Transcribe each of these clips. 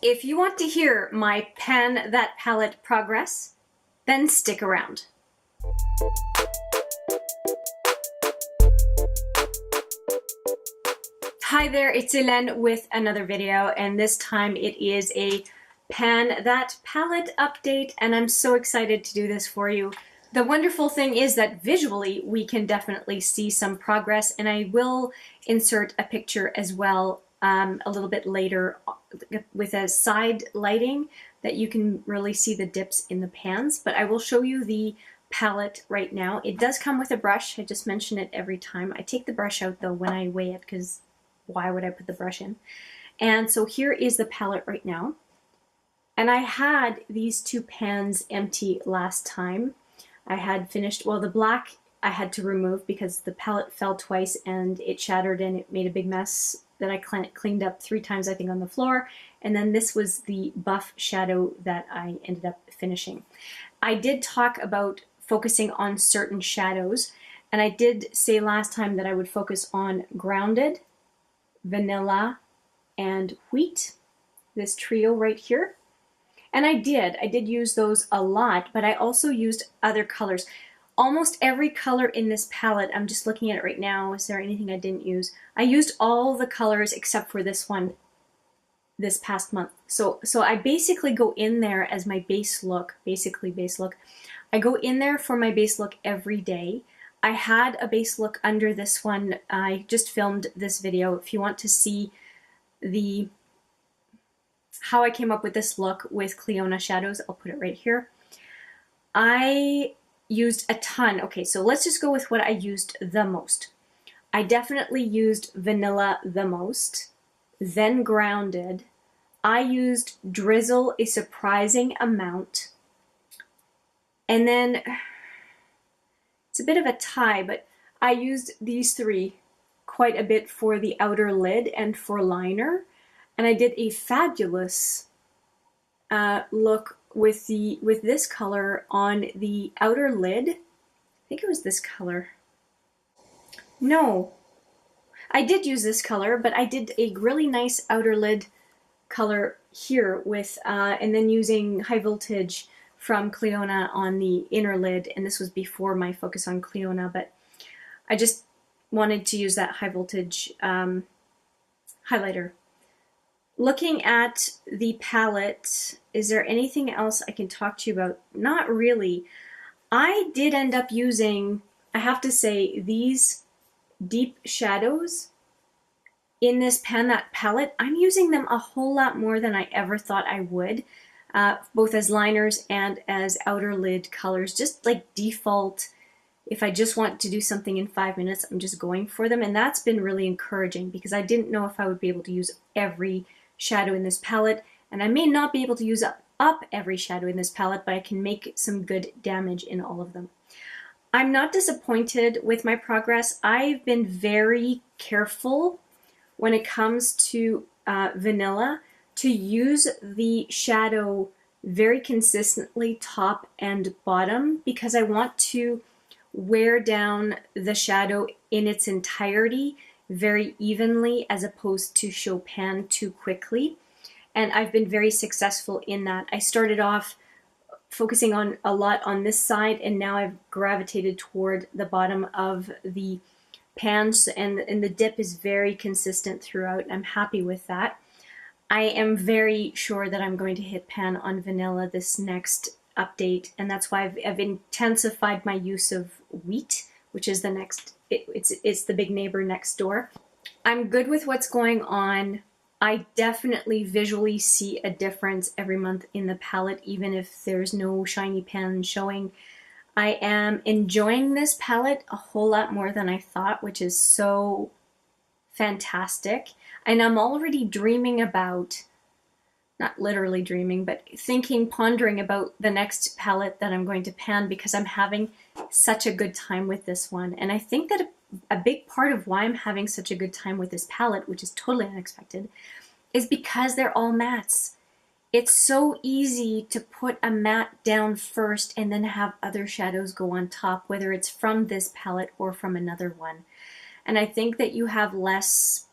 If you want to hear my Pan That Palette progress, then stick around. Hi there, it's Hélène with another video, and this time it is a Pan That Palette update, and I'm so excited to do this for you. The wonderful thing is that visually we can definitely see some progress, and I will insert a picture as well a little bit later with a side lighting that you can really see the dips in the pans, but I will show you the palette right now. It does come with a brush. I just mention it every time. I take the brush out though when I weigh it, because why would I put the brush in? And so here is the palette right now. And I had these two pans empty last time. I had finished, well, the black I had to remove because the palette fell twice and it shattered and it made a big mess that I cleaned up 3 times, I think, on the floor. And then this was the buff shadow that I ended up finishing. I did talk about focusing on certain shadows, and I did say last time that I would focus on Grounded, Vanilla, and Wheat, this trio right here. And I did use those a lot, but I also used other colors. Almost every color in this palette, I'm just looking at it right now, is there anything I didn't use? I used all the colors except for this one this past month. So I basically go in there as my base look, basically base look. I go in there for my base look every day. I had a base look under this one. I just filmed this video. If you want to see how I came up with this look with Clionadh shadows, I'll put it right here. I used a ton. Okay, so let's just go with what I used the most. I definitely used Vanilla the most, then Grounded. I used Drizzle a surprising amount. And then, it's a bit of a tie, but I used these 3 quite a bit for the outer lid and for liner. And I did a fabulous look with this color on the outer lid. I think it was this color. No, I did use this color, but I did a really nice outer lid color here with, and then using High Voltage from Clionadh on the inner lid, and this was before my focus on Clionadh, but I just wanted to use that High Voltage highlighter. Looking at the palette, is there anything else I can talk to you about? Not really. I did end up using, I have to say, these deep shadows in this Pan That palette. I'm using them a whole lot more than I ever thought I would, both as liners and as outer lid colors, just like default. If I just want to do something in 5 minutes, I'm just going for them. And that's been really encouraging because I didn't know if I would be able to use every shadow in this palette, and I may not be able to use up every shadow in this palette, but I can make some good damage in all of them. I'm not disappointed with my progress. I've been very careful when it comes to Vanilla to use the shadow very consistently top and bottom, because I want to wear down the shadow in its entirety very evenly as opposed to show pan too quickly. And I've been very successful in that. I started off focusing on a lot on this side, and now I've gravitated toward the bottom of the pans, and the dip is very consistent throughout. I'm happy with that. I am very sure that I'm going to hit pan on Vanilla this next update, and that's why I've intensified my use of Wheat, which is the next, it's the big neighbor next door. I'm good with what's going on. I definitely visually see a difference every month in the palette, even if there's no shiny pan showing. I am enjoying this palette a whole lot more than I thought, which is so fantastic. And I'm already dreaming about, not literally dreaming, but thinking, pondering about the next palette that I'm going to pan, because I'm having such a good time with this one. And I think that a big part of why I'm having such a good time with this palette, which is totally unexpected, is because they're all mattes. It's so easy to put a matte down first and then have other shadows go on top, whether it's from this palette or from another one. And I think that you have less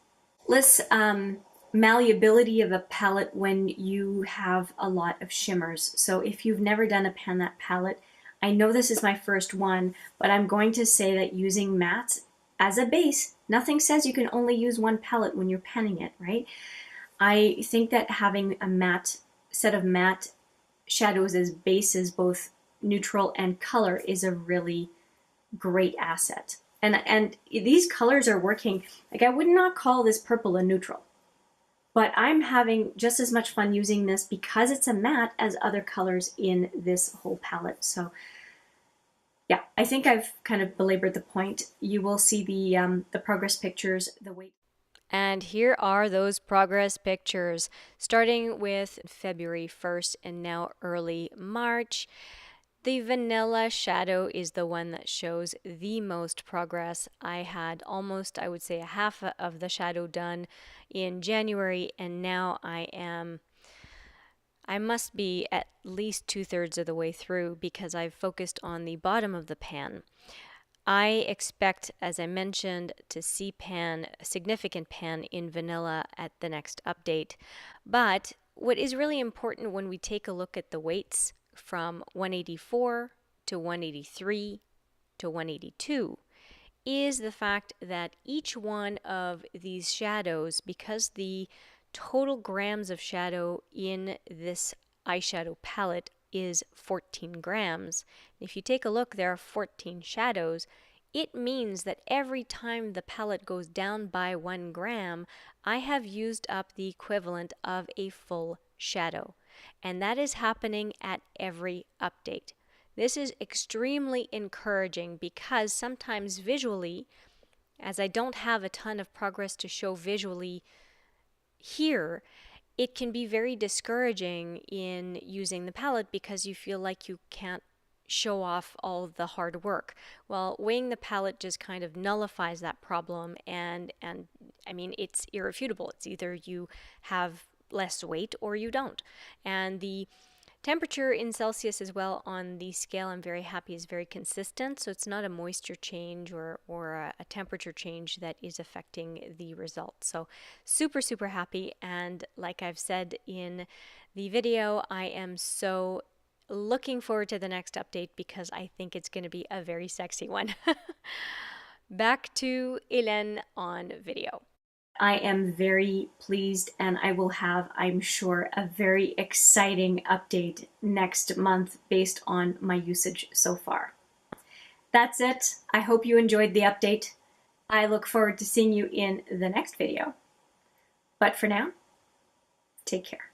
malleability of a palette when you have a lot of shimmers. So if you've never done a Pan That palette, I know this is my first one, but I'm going to say that using mattes as a base, nothing says you can only use one palette when you're penning it, right? I think that having a matte set of matte shadows as bases, both neutral and color, is a really great asset. And these colors are working. Like, I would not call this purple a neutral, but I'm having just as much fun using this because it's a matte as other colors in this whole palette. So yeah, I think I've kind of belabored the point. You will see the progress pictures, the weight. And here are those progress pictures, starting with February 1st and now early March. The vanilla shadow is the one that shows the most progress. I had almost, I would say, a half of the shadow done in January, and now I must be at least 2/3 of the way through because I've focused on the bottom of the pan. I expect, as I mentioned, to see pan, a significant pan in vanilla at the next update. But what is really important when we take a look at the weights from 184 to 183 to 182 is the fact that each one of these shadows, because the total grams of shadow in this eyeshadow palette is 14 grams. If you take a look, there are 14 shadows. It means that every time the palette goes down by 1 gram, I have used up the equivalent of a full shadow. And that is happening at every update. This is extremely encouraging because sometimes visually, as I don't have a ton of progress to show visually here, it can be very discouraging in using the palette because you feel like you can't show off all of the hard work. Well, weighing the palette just kind of nullifies that problem, and I mean, it's irrefutable. It's either you have less weight or you don't. And the temperature in Celsius as well on the scale, I'm very happy, is very consistent. So it's not a moisture change or a temperature change that is affecting the results. So super, super happy. And like I've said in the video, I am so looking forward to the next update because I think it's going to be a very sexy one. Back to Hélène on video. I am very pleased, and I will have, I'm sure, a very exciting update next month based on my usage so far. That's it. I hope you enjoyed the update. I look forward to seeing you in the next video. But for now, take care.